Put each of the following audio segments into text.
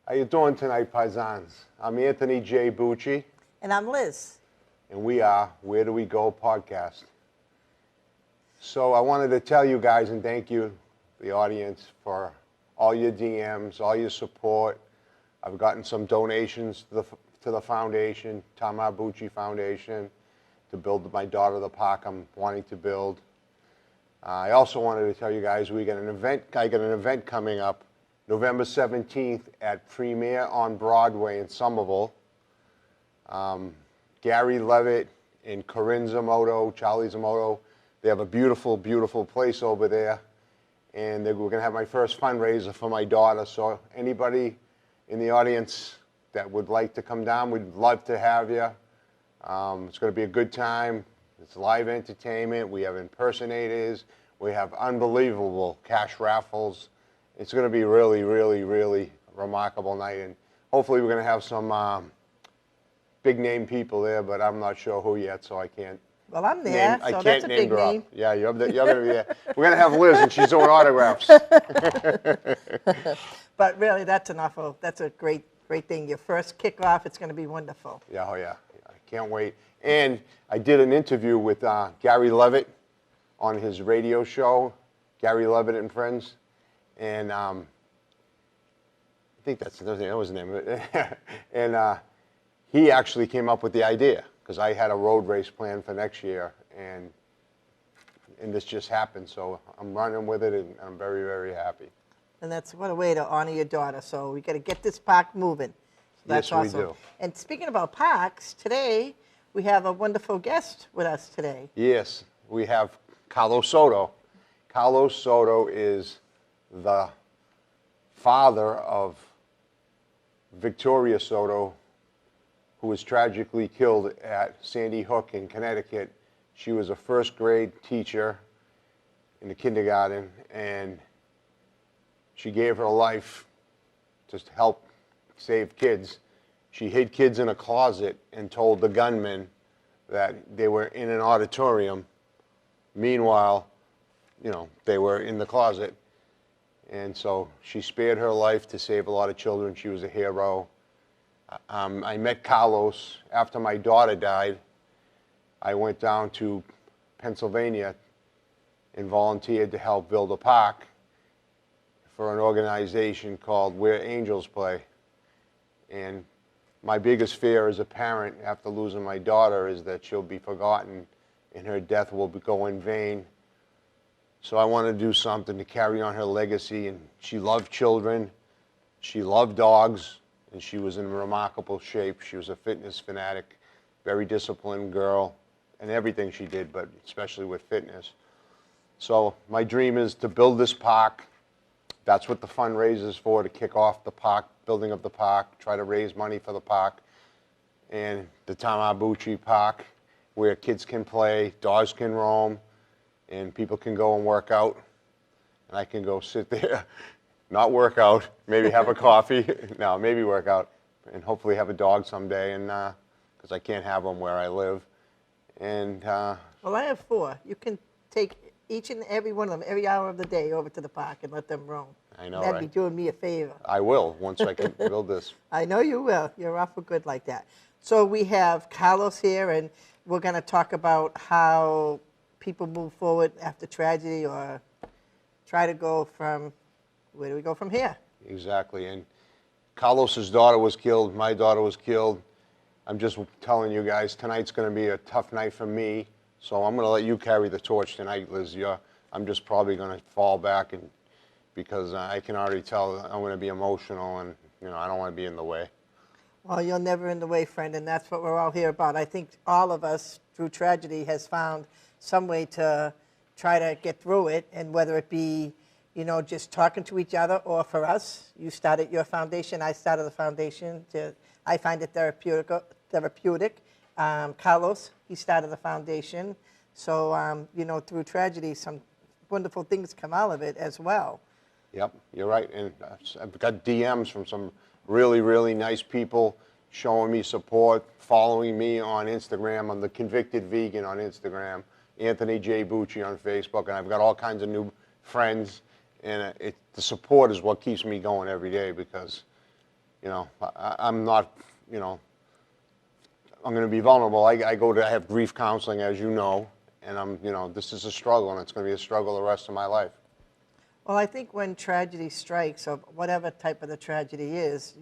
How you doing tonight, paisans? I'm Anthony J. Bucci, And I'm Liz. and we are Where Do We Go podcast. So I wanted to tell you guys and thank you, the audience, for all your DMs, all your support. I've gotten some donations to the foundation, Tamar Bucci Foundation, to build my daughter the park I'm wanting to build. I also wanted to tell you guys I got an event coming up November 17th at Premiere on Broadway in Somerville. Gary Levitt and Corinne Zamoto, Charlie Zamoto, they have a beautiful, beautiful place over there. And we're going to have my first fundraiser for my daughter. So anybody in the audience that would like to come down, we'd love to have you. It's going to be a good time. It's live entertainment. We have impersonators. We have unbelievable cash raffles. It's going to be really, really, really remarkable night. And hopefully we're going to have some big name people there, but I'm not sure who yet, so I can't. Well, I'm there, so that's a big name. Yeah, you're going to be there. We're going to have Liz, and she's doing autographs. But really, that's a great thing. Your first kickoff, it's going to be wonderful. Yeah, oh yeah. I can't wait. And I did an interview with Gary Levitt on his radio show, Gary Levitt and Friends. And I think that was the name of it. And he actually came up with the idea because I had a road race plan for next year, and this just happened. So I'm running with it, and I'm very, very happy. And that's what a way to honor your daughter. So we got to get this park moving. So that's Yes, we awesome. do. And speaking about parks, today we have a wonderful guest with us today. Yes, we have Carlos Soto. Carlos Soto is the father of Victoria Soto, who was tragically killed at Sandy Hook in Connecticut. She was a first grade teacher in the kindergarten, and she gave her life to help save kids. She hid kids in a closet and told the gunman that they were in an auditorium. Meanwhile, they were in the closet. And so she spared her life to save a lot of children. She was a hero. I met Carlos after my daughter died. I went down to Pennsylvania and volunteered to help build a park for an organization called Where Angels Play. And my biggest fear as a parent after losing my daughter is that she'll be forgotten and her death will go in vain. So I want to do something to carry on her legacy. And she loved children, she loved dogs, and she was in remarkable shape. She was a fitness fanatic, very disciplined girl, and everything she did, but especially with fitness. So my dream is to build this park. That's what the fundraiser is for, to kick off the park, building of the park, try to raise money for the park. And the Tamar Bucci Park, where kids can play, dogs can roam, and people can go and work out. And I can go sit there, not work out, maybe have a coffee. No, maybe work out, and hopefully have a dog someday, and because I can't have them where I live. And Well, I have 4. You can take each and every one of them every hour of the day over to the park and let them roam. I know, That'd right? be doing me a favor. I will once I can build this. I know you will. You're awful good like that. So we have Carlos here, and we're going to talk about how people move forward after tragedy, or try to go from, where do we go from here? Exactly. And Carlos's daughter was killed. My daughter was killed. I'm just telling you guys, tonight's going to be a tough night for me. So I'm going to let you carry the torch tonight, Liz. I'm just probably going to fall back, and because I can already tell I'm going to be emotional, and I don't want to be in the way. Well, you're never in the way, friend, and that's what we're all here about. I think all of us, through tragedy, has found some way to try to get through it, and whether it be, just talking to each other, or for us, you started your foundation, I started the foundation. I find it therapeutic. Carlos, he started the foundation. So, through tragedy, some wonderful things come out of it as well. Yep, you're right. And I've got DMs from some really, really nice people showing me support, following me on Instagram. I'm the Convicted Vegan on Instagram, Anthony J. Bucci on Facebook, and I've got all kinds of new friends. And the support is what keeps me going every day, because I'm not, I'm going to be vulnerable. I have grief counseling, as you know, and this is a struggle, and it's going to be a struggle the rest of my life. Well, I think when tragedy strikes, or whatever type of the tragedy is,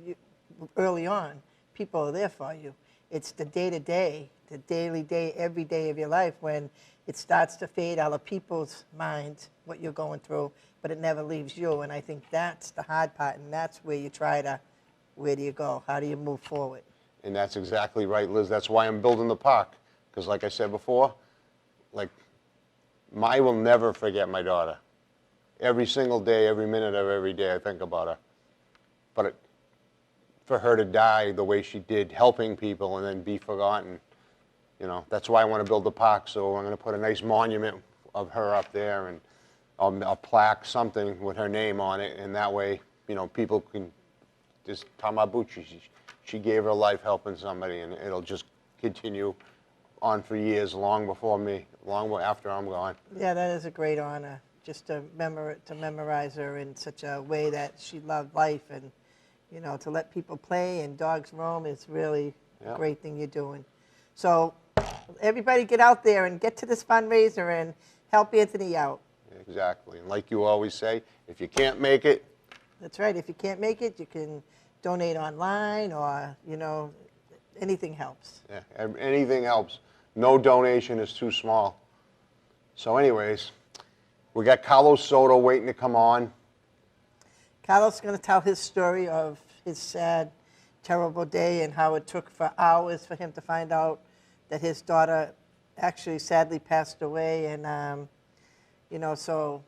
early on, people are there for you. It's the day-to-day, the daily day, every day of your life when it starts to fade out of people's minds, what you're going through, but it never leaves you. And I think that's the hard part, and that's where you try to, where do you go? How do you move forward? And that's exactly right, Liz. That's why I'm building the park. Because like I said before, I will never forget my daughter. Every single day, every minute of every day, I think about her. But for her to die the way she did, helping people and then be forgotten, that's why I want to build the park. So I'm going to put a nice monument of her up there and a plaque, something with her name on it. And that way, people can just Tamabuchi. She gave her life helping somebody, and it'll just continue on for years, long before me, long after I'm gone. Yeah, that is a great honor, just to memorize her in such a way that she loved life, and to let people play and dogs roam is really a great thing you're doing. So everybody get out there and get to this fundraiser and help Anthony out. Exactly. And like you always say, if you can't make it. That's right. If you can't make it, you can donate online, or, anything helps. Yeah, anything helps. No donation is too small. So anyways, we got Carlos Soto waiting to come on. Carlos is going to tell his story of his sad, terrible day and how it took for hours for him to find out that his daughter actually sadly passed away. And, so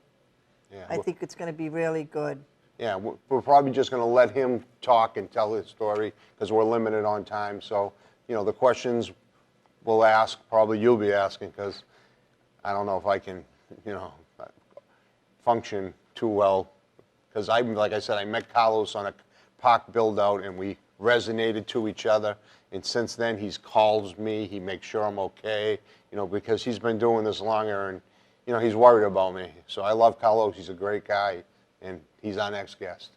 Yeah, I think it's going to be really good. Yeah, we're probably just going to let him talk and tell his story because we're limited on time. So, the questions we'll ask, probably you'll be asking, because I don't know if I can, function too well. Because like I said, I met Carlos on a park build-out, and we resonated to each other. And since then, he calls me. He makes sure I'm okay, because he's been doing this longer, and, he's worried about me. So I love Carlos. He's a great guy, and he's our next guest.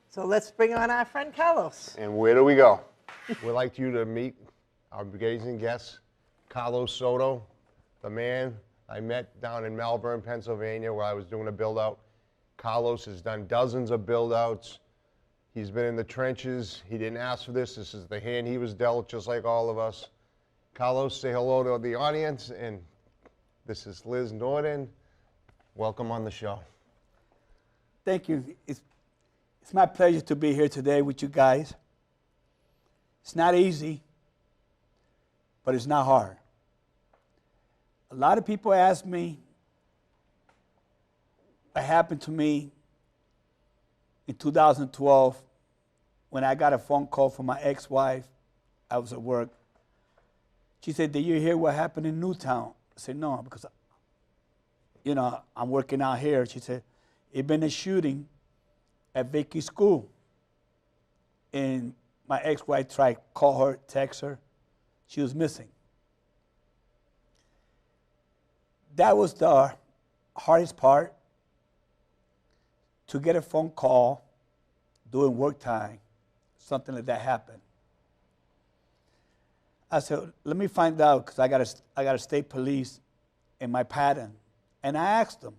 So let's bring on our friend Carlos. And where do we go? We'd like you to meet our amazing guest, Carlos Soto, the man I met down in Melbourne, Pennsylvania, where I was doing a build-out. Carlos has done dozens of build-outs. He's been in the trenches. He didn't ask for this. This is the hand he was dealt, just like all of us. Carlos, say hello to the audience. And this is Liz Norden. Welcome on the show. Thank you. It's my pleasure to be here today with you guys. It's not easy, but it's not hard. A lot of people ask me what happened to me in 2012 when I got a phone call from my ex-wife. I was at work. She said, "Did you hear what happened in Newtown?" I said, "No, because, I'm working out here." She said, "It's been a shooting at Vicky's school." And my ex-wife tried to call her, text her. She was missing. That was the hardest part, to get a phone call during work time, something like that happened. I said, let me find out, because I got a state police in my pattern. And I asked them,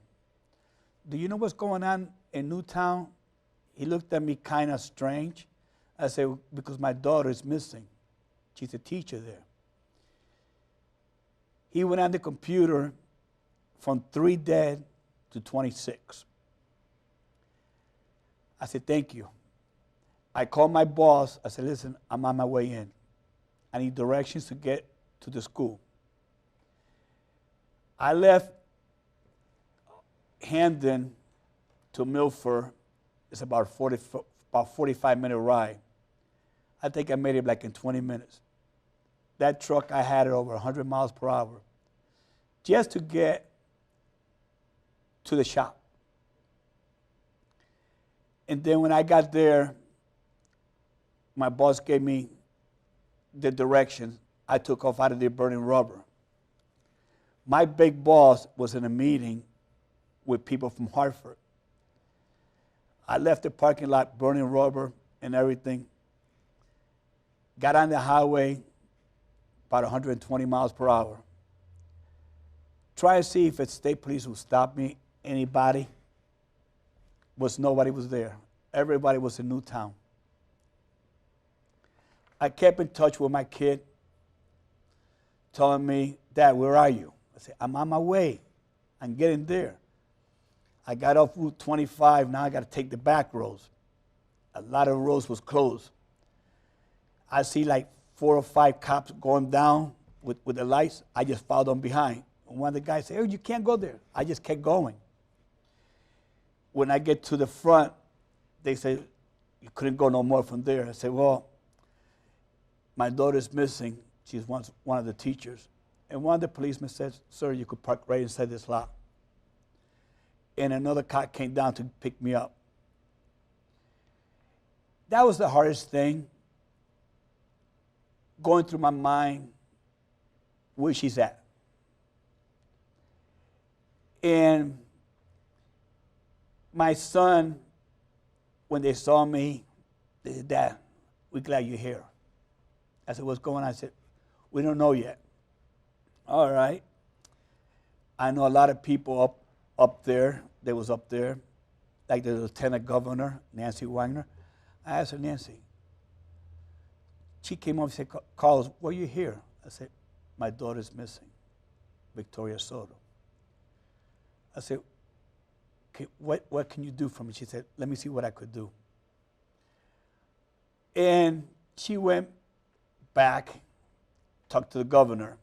"Do you know what's going on in Newtown?" He looked at me kind of strange. I said, "Because my daughter is missing. She's a teacher there." He went on the computer from 3 dead to 26. I said, "Thank you." I called my boss. I said, "Listen, I'm on my way in. I need directions to get to the school." I left Hamden to Milford. It's about 45-minute ride. I think I made it like in 20 minutes. That truck, I had it over 100 miles per hour just to get to the shop. And then when I got there, my boss gave me the directions. I took off out of there burning rubber. My big boss was in a meeting with people from Hartford. I left the parking lot burning rubber. and everything. Got on the highway about 120 miles per hour. Try to see if it's state police would stop me. Anybody? Nobody was there. Everybody was in Newtown. I kept in touch with my kid, telling me, Dad, where are you? I said, I'm on my way. I'm getting there. I got off Route 25. Now I got to take the back roads. A lot of roads was closed. I see like 4 or 5 cops going down with the lights. I just followed them behind. And one of the guys said, oh, you can't go there. I just kept going. When I get to the front, they say, you couldn't go no more from there. I said, well, my daughter's missing. She's one of the teachers. And one of the policemen said, sir, you could park right inside this lot. And another cop came down to pick me up. That was the hardest thing, going through my mind where she's at. And my son, when they saw me, they said, Dad, we're glad you're here. I said, what's going on? I said, we don't know yet. All right. I know a lot of people up there. They was up there, like the Lieutenant Governor, Nancy Wagner. I asked her, Nancy. She came up and said, Carlos, why are you here? I said, my daughter's missing, Victoria Soto. I said, okay, what can you do for me? She said, let me see what I could do. And she went back, talked to the governor.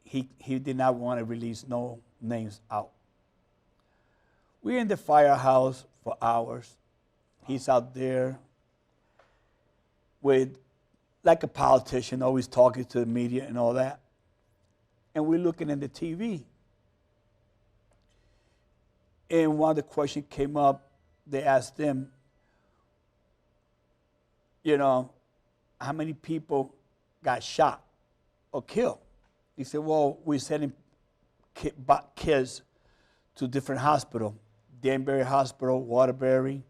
He did not want to release no names out. We're in the firehouse for hours. He's out there with, like a politician, always talking to the media and all that. And we're looking at the TV. And one of the questions came up, they asked him, you know, how many people got shot or killed? He said, well, we're sending kids to different hospitals, Danbury Hospital, Waterbury,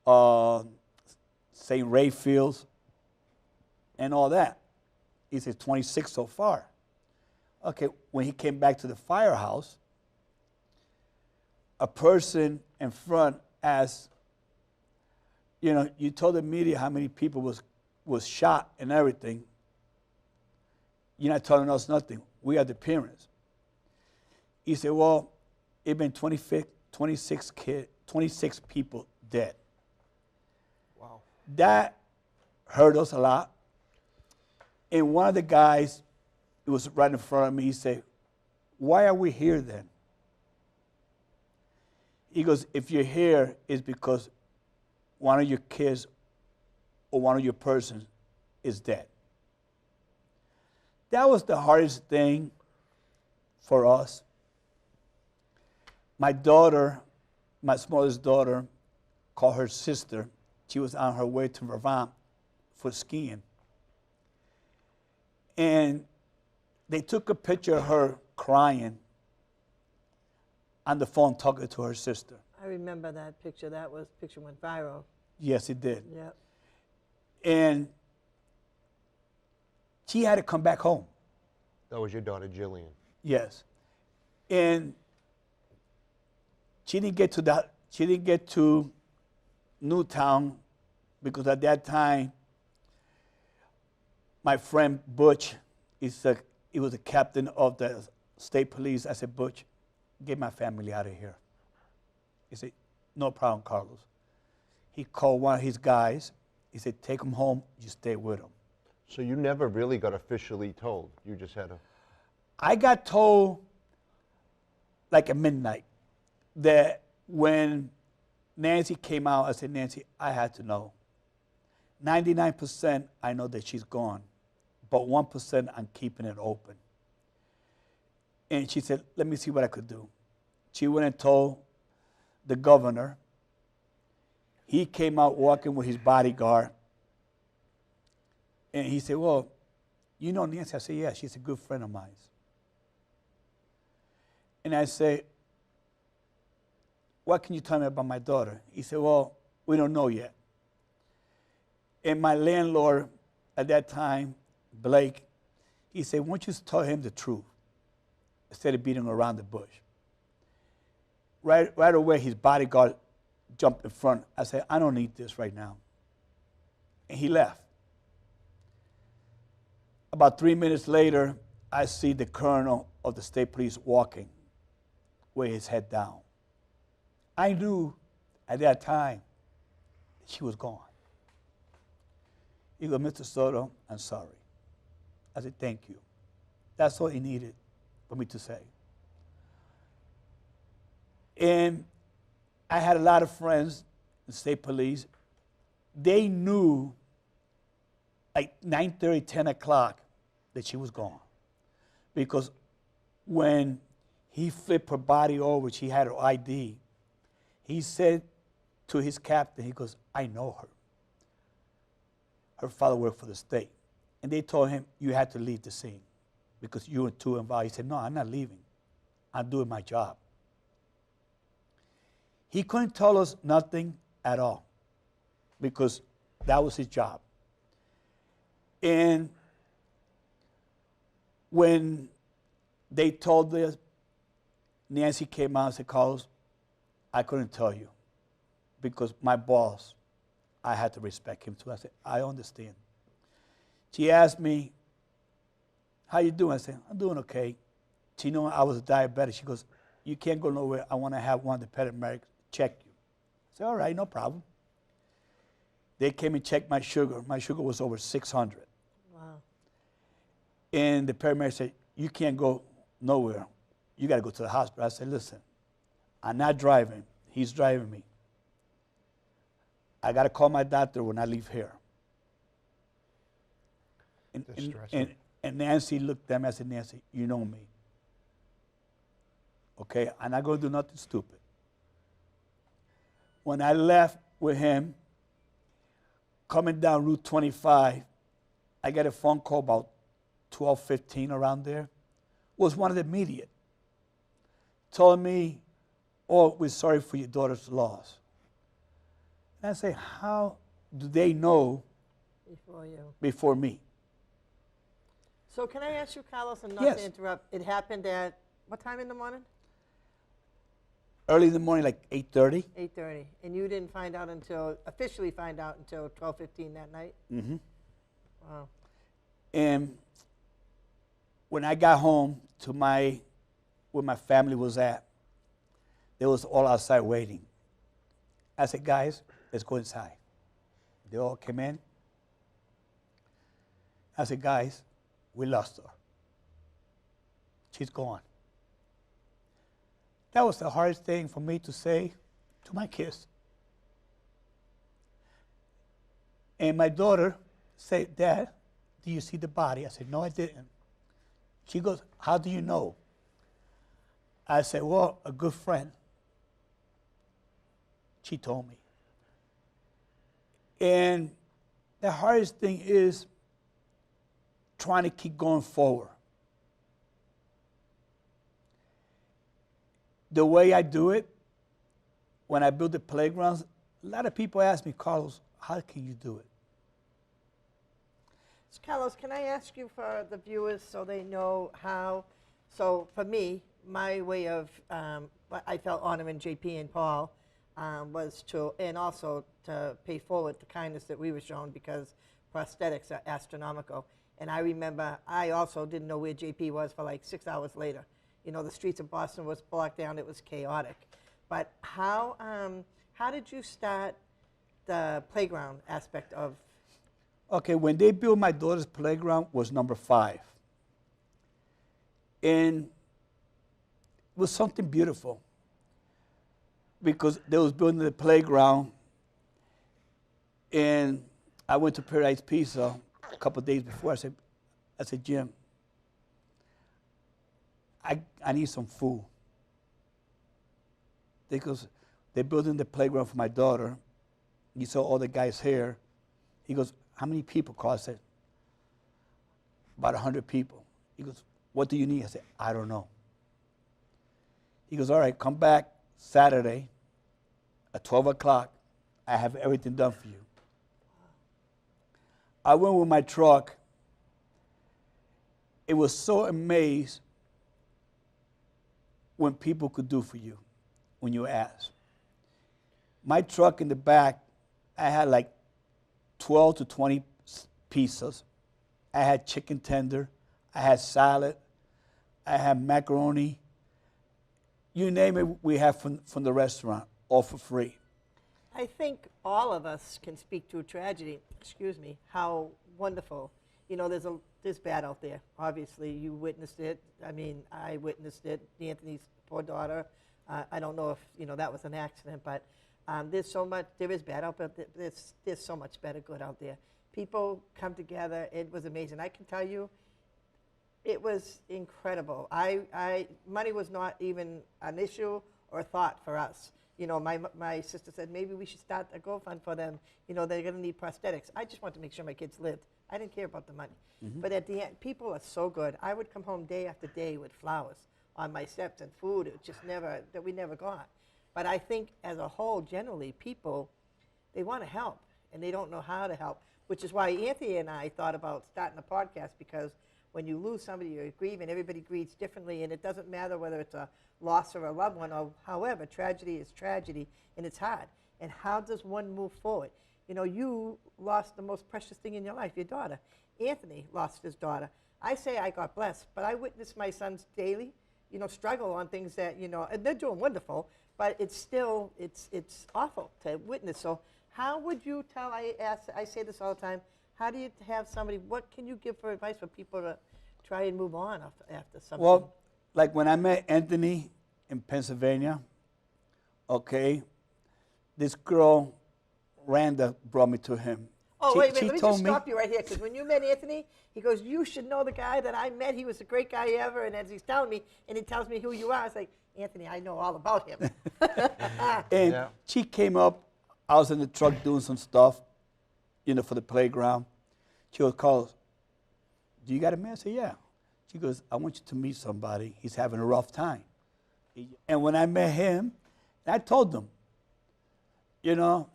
St. Rayfields, and all that. He said 26 so far. Okay, when he came back to the firehouse, a person in front asked, you know, you told the media how many people was shot and everything. You're not telling us nothing. We are the parents. He said, well, it's been 26 people dead. Wow. That hurt us a lot. And one of the guys, who was right in front of me, he said, why are we here then? He goes, if you're here, it's because one of your kids or one of your persons is dead. That was the hardest thing for us. My daughter, my smallest daughter, called her sister. She was on her way to Vermont for skiing. And they took a picture of her crying on the phone talking to her sister. I remember that picture. That picture went viral. Yes, it did. Yep. And she had to come back home. That was your daughter, Jillian. Yes. And she didn't get to Newtown because at that time, my friend Butch, he was the captain of the state police. I said, Butch, get my family out of here. He said, no problem, Carlos. He called one of his guys. He said, take him home, you stay with him. So you never really got officially told. You just had a... I got told like at midnight that when Nancy came out, I said, Nancy, I had to know. 99% I know that she's gone, but 1% I'm keeping it open. And she said, let me see what I could do. She went and told the governor. He came out walking with his bodyguard. And he said, well, you know Nancy? I said, yeah, she's a good friend of mine. And I said, what can you tell me about my daughter? He said, well, We don't know yet. And my landlord at that time, Blake, he said, why don't you tell him the truth instead of beating around the bush? Right away, his bodyguard jumped in front. I said, I don't need this right now. And he left. About 3 minutes later, I see the colonel of the state police walking with his head down. I knew at that time she was gone. He goes, Mr. Soto, I'm sorry. I said, thank you. That's all he needed for me to say. And I had a lot of friends in state police. They knew like 9:30, 10 o'clock that she was gone. Because when he flipped her body over, she had her ID, he said to his captain, he goes, I know her. Her father worked for the state. And they told him, you had to leave the scene because you were too involved. He said, no, I'm not leaving. I'm doing my job. He couldn't tell us nothing at all because that was his job. And when they told us, Nancy came out and said, Carlos, I couldn't tell you because my boss, I had to respect him too. I said, I understand. She asked me, how you doing? I said, I'm doing okay. She knew I was a diabetic. She goes, you can't go nowhere. I want to have one of the paramedics check you. I said, all right, no problem. They came and checked my sugar. My sugar was over 600. Wow. And the paramedic said, you can't go nowhere. You got to go to the hospital. I said, listen, I'm not driving. He's driving me. I got to call my doctor when I leave here. And Nancy looked at me. I said, Nancy, you know me. Okay, I'm not going to do nothing stupid. When I left with him, coming down Route 25, I got a phone call about 12:15 around there. It was one of the immediate. Told me, oh, we're sorry for your daughter's loss. And I say, how do they know Before you. before me? So can I ask you, Carlos, and not Yes. to interrupt, it happened at what time in the morning? Early in the morning, like 8:30. 8:30. And you didn't find out until, officially find out until 12:15 that night? Mm-hmm. Wow. And when I got home to where my family was at, they was all outside waiting. I said, guys, let's go inside. They all came in. I said, guys, we lost her. She's gone. That was the hardest thing for me to say to my kids. And my daughter said, Dad, do you see the body? I said, no, I didn't. She goes, how do you know? I said, well, a good friend. She told me. And the hardest thing is trying to keep going forward. The way I do it, when I build the playgrounds, a lot of people ask me, Carlos, how can you do it? So Carlos, can I ask you for the viewers so they know how? So for me, my way of, I felt honoring JP and Paul was to, and also to pay forward the kindness that we were shown because prosthetics are astronomical. And I remember, I also didn't know where JP was for like 6 hours later. You know, the streets of Boston was blocked down. It was chaotic. But how did you start the playground aspect of? Okay, when they built my daughter's playground was number 5. And it was something beautiful because they was building the playground and I went to Paradise Pizza a couple of days before. I said, Jim, I need some food. Because they're building the playground for my daughter. You saw all the guys here. He goes, how many people, Carl? I said, about 100 people. He goes, what do you need? I said, I don't know. He goes, all right, come back Saturday at 12 o'clock. I have everything done for you. I went with my truck. It was so amazed when people could do for you when you ask. My truck in the back, I had like 12 to 20 pizzas. I had chicken tender. I had salad. I had macaroni. You name it, we have from the restaurant, all for free. I think all of us can speak to a tragedy, excuse me, how wonderful. You know, there's bad out there. Obviously, you witnessed it. I mean, I witnessed it. Anthony's poor daughter. I don't know if, you know, that was an accident, but there's so much, there is bad out there. There's so much better good out there. People come together. It was amazing. I can tell you, it was incredible. Money was not even an issue or a thought for us. You know, my sister said, maybe we should start a GoFund for them. You know, they're going to need prosthetics. I just wanted to make sure my kids lived. I didn't care about the money. But at the end, people are so good. I would come home day after day with flowers on my steps and food. It just never, that we never got. But I think as a whole, generally, people, they want to help, and they don't know how to help, which is why Anthony and I thought about starting a podcast, because when you lose somebody, you're grieving, everybody grieves differently, and it doesn't matter whether it's a loss of a loved one, or however, tragedy is tragedy, and it's hard. And how does one move forward? You know, you lost the most precious thing in your life, your daughter. Anthony lost his daughter. I say I got blessed, but I witness my sons daily, you know, struggle on things that, you know, and they're doing wonderful, but it's still, it's awful to witness. So how would you tell, I say this all the time, how do you have somebody, what can you give for advice for people to try and move on after something? Well, like when I met Anthony in Pennsylvania, okay, this girl, Randa, brought me to him. Oh, wait, let me told just stop you right here, because when you met Anthony, he goes, you should know the guy that I met. He was the great guy ever. And as he's telling me, and he tells me who you are, I was like, Anthony, I know all about him. And she came up. I was in the truck doing some stuff, you know, for the playground. She goes, Carlos, do you got a man? I said, yeah. She goes, I want you to meet somebody. He's having a rough time. And when I met him, I told them, you know,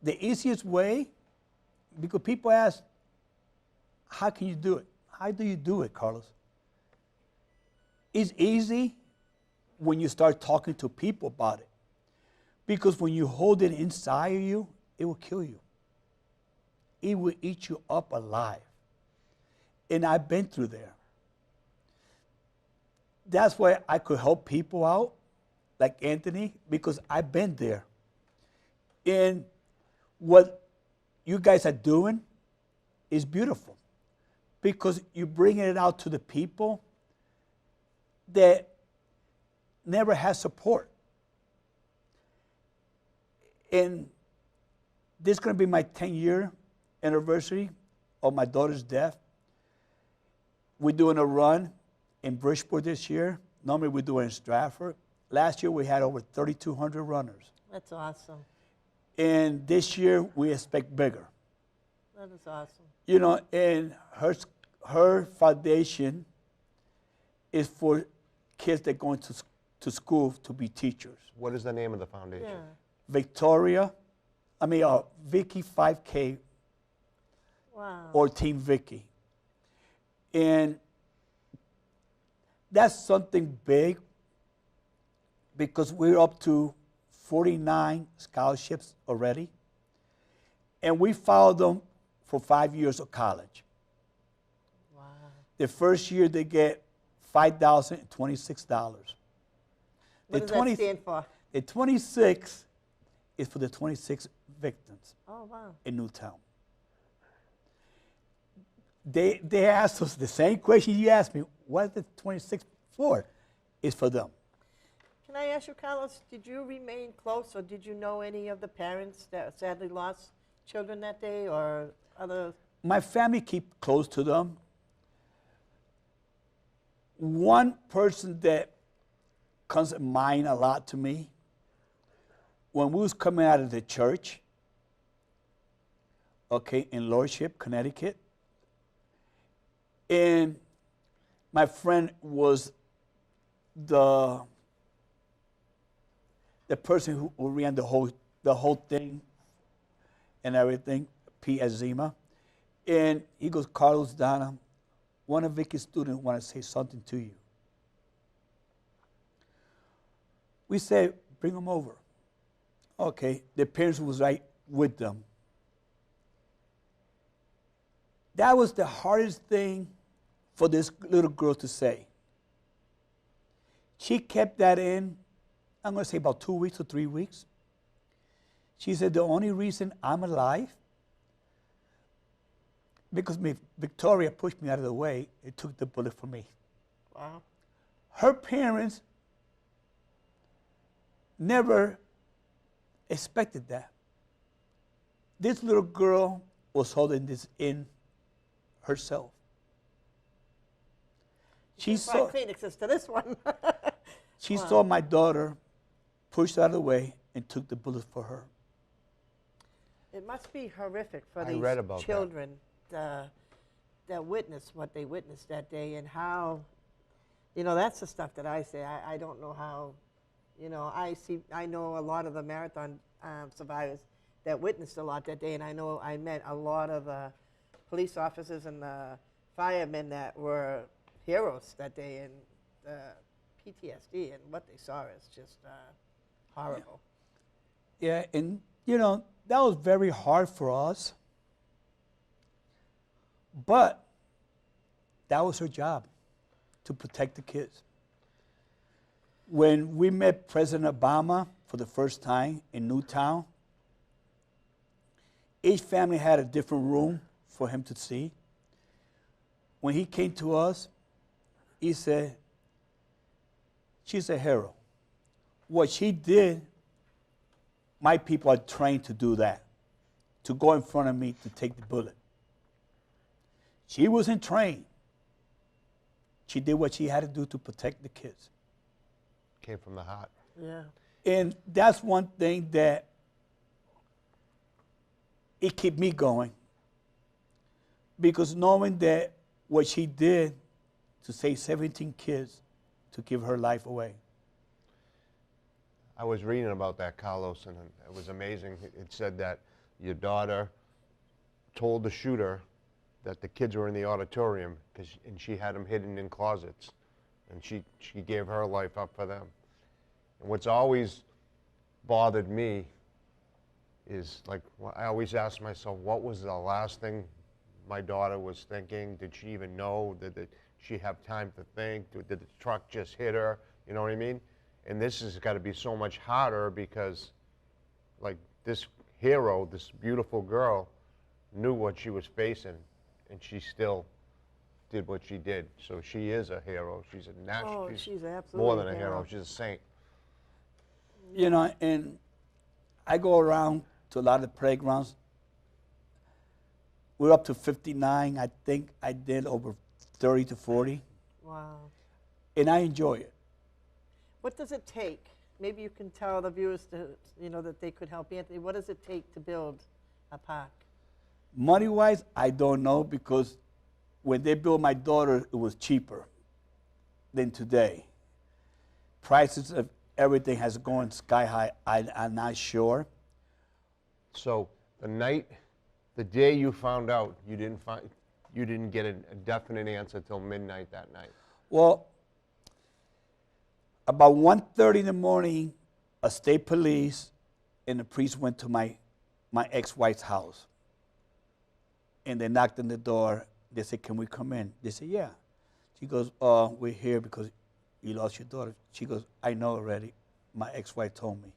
the easiest way, because people ask, how can you do it? How do you do it, Carlos? It's easy when you start talking to people about it. Because when you hold it inside of you, it will kill you. It will eat you up alive. And I've been through there. That's why I could help people out, like Anthony, because I've been there. And what you guys are doing is beautiful, because you're bringing it out to the people that never had support. And this is going to be my 10-year anniversary of my daughter's death. We're doing a run in Bridgeport this year. Normally we do it in Stratford. Last year we had over 3,200 runners. That's awesome. And this year we expect bigger. That is awesome. You know, and her foundation is for kids that go into to school to be teachers. What is the name of the foundation? Yeah. Vicky 5K, Wow. or Team Vicky. And that's something big, because we're up to 49 scholarships already. And we followed them for 5 years of college. Wow. The first year they get $5,026. What does that stand for? The 26 is for the 26 victims Oh, wow. in Newtown. They asked us the same question you asked me. What is the 26 for? It's for them. Can I ask you, Carlos, did you remain close, or did you know any of the parents that sadly lost children that day, or other? My family keep close to them. One person that comes to mind a lot to me, when we was coming out of the church, okay, in Lordship, Connecticut, and my friend was the person who ran the whole thing and everything, P. as Zima. And he goes, Carlos, Donna, one of Vicky's students want to say something to you. We said, bring them over. Okay, the parents was right with them. That was the hardest thing for this little girl to say. She kept that in, I'm going to say about 2 weeks or 3 weeks. She said, the only reason I'm alive, because Victoria pushed me out of the way, it took the bullet for me. Wow. Her parents never expected that. This little girl was holding this in herself. She saw Phoenixes to this one. She saw my daughter pushed out of the way and took the bullet for her. It must be horrific for I these read about children that witnessed what they witnessed that day, and how, that's the stuff that I say. I don't know how, I know a lot of the marathon survivors that witnessed a lot that day, and I know I met a lot of police officers and firemen that were heroes that day, and PTSD and what they saw is just horrible. Yeah, and that was very hard for us. But that was her job, to protect the kids. When we met President Obama for the first time in Newtown, each family had a different room for him to see. When he came to us, he said, she's a hero. What she did, my people are trained to do that, to go in front of me to take the bullet. She wasn't trained. She did what she had to do to protect the kids. Came from the heart. Yeah. And that's one thing that it kept me going. Because knowing that what she did to save 17 kids, to give her life away. I was reading about that, Carlos, and it was amazing. It said that your daughter told the shooter that the kids were in the auditorium, and she had them hidden in closets, and she gave her life up for them. And what's always bothered me is, like, I always ask myself, what was the last thing my daughter was thinking? Did she even know? Did she have time to think? Did the truck just hit her? You know what I mean? And this has got to be so much harder because, like, this hero, this beautiful girl, knew what she was facing, and she still did what she did. So she is a hero. She's a national. She's absolutely more than a hero. She's a saint. And I go around to a lot of the playgrounds. We're up to 59. I think I did over 30 to 40. Wow. And I enjoy it. What does it take? Maybe you can tell the viewers that they could help Anthony. What does it take to build a park? Money-wise, I don't know, because when they built my daughter, it was cheaper than today. Prices of everything has gone sky high. I'm not sure. So the day you found out, you didn't get a definite answer till midnight that night. Well, about 1:30 in the morning, a state police and the priest went to my ex-wife's house. And they knocked on the door. They said, can we come in? They said, yeah. She goes, we're here because you lost your daughter. She goes, I know already. My ex-wife told me.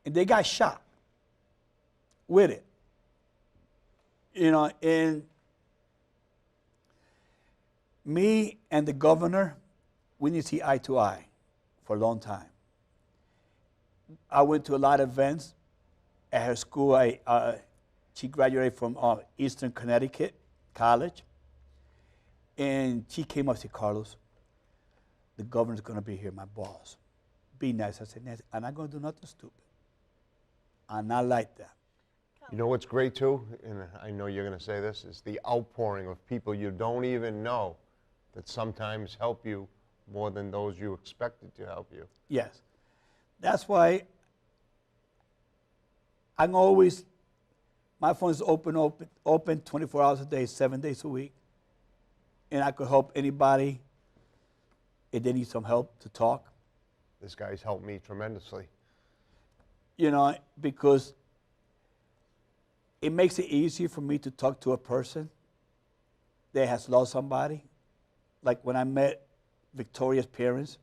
And they got shot with it. And me and the governor, we didn't see eye to eye for a long time. I went to a lot of events at her school. She graduated from Eastern Connecticut College. And she came up and said, Carlos, the governor's going to be here, my boss. Be nice. I said, Nancy, I'm not going to do nothing stupid. I'm not like that. You know what's great too, and I know you're going to say this, is the outpouring of people you don't even know that sometimes help you more than those you expected to help you. Yes. That's why I'm always My phone is open 24 hours a day, 7 days a week. And I could help anybody if they need some help to talk. This guy's helped me tremendously. You know, because it makes it easier for me to talk to a person that has lost somebody. Like when I met Victoria's parents,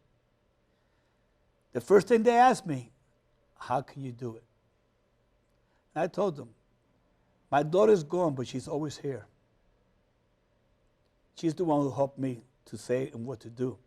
the first thing they asked me, how can you do it? And I told them, my daughter's gone, but she's always here. She's the one who helped me to say and what to do.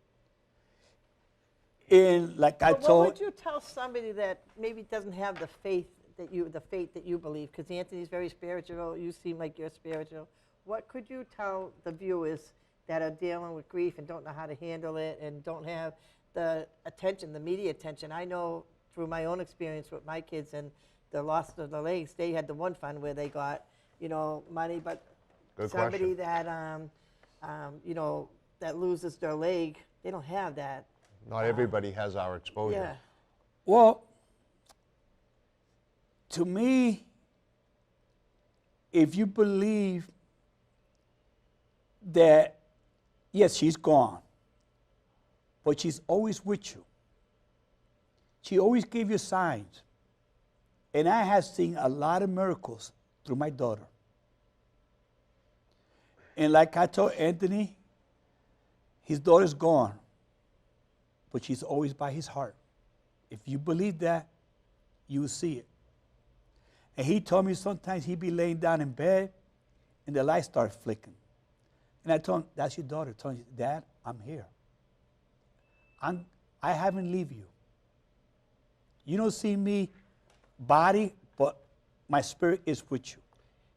And like I But told, what would you tell somebody that maybe doesn't have the faith that you believe? Because Anthony's very spiritual. You seem like you're spiritual. What could you tell the viewers that are dealing with grief and don't know how to handle it and don't have the attention, the media attention? I know through my own experience with my kids and the loss of the legs, they had the one fund where they got, money, but Good somebody question. that, that loses their leg, they don't have that. Not everybody has our exposure. Yeah. well, to me, if you believe that, yes, she's gone, but she's always with you. She always gave you signs. And I have seen a lot of miracles through my daughter. And like I told Anthony, his daughter's gone, but she's always by his heart. If you believe that, you will see it. And he told me sometimes he'd be laying down in bed and the lights start flickering. And I told him, that's your daughter. I told him, Dad, I'm here. I haven't leave you. You don't see me body, but my spirit is with you.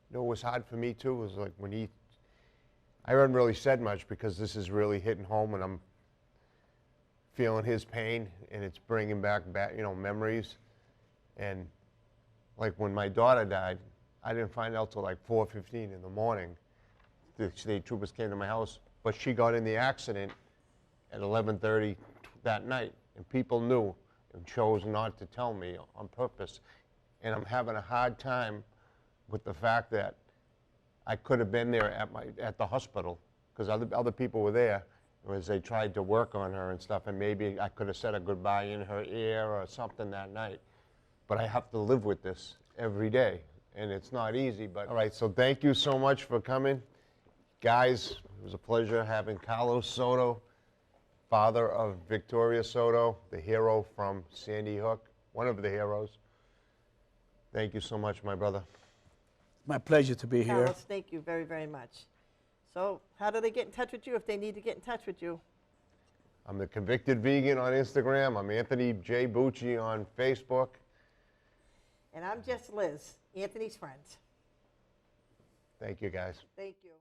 You know what was hard for me too was like when I haven't really said much because this is really hitting home and I'm feeling his pain and it's bringing back memories. And like when my daughter died, I didn't find out till like 4:15 in the morning. The state troopers came to my house, but she got in the accident at 11:30 that night, and people knew and chose not to tell me on purpose. And I'm having a hard time with the fact that I could have been there at the hospital because other people were there as they tried to work on her and stuff, and maybe I could have said a goodbye in her ear or something that night. But I have to live with this every day, and it's not easy. But all right, so thank you so much for coming. Guys, it was a pleasure having Carlos Soto, father of Victoria Soto, the hero from Sandy Hook, one of the heroes. Thank you so much, my brother. My pleasure to be here. Carlos, thank you very, very much. So how do they get in touch with you if they need to get in touch with you? I'm the Convicted Vegan on Instagram. I'm Anthony J. Bucci on Facebook. And I'm just Liz, Anthony's friend. Thank you, guys. Thank you.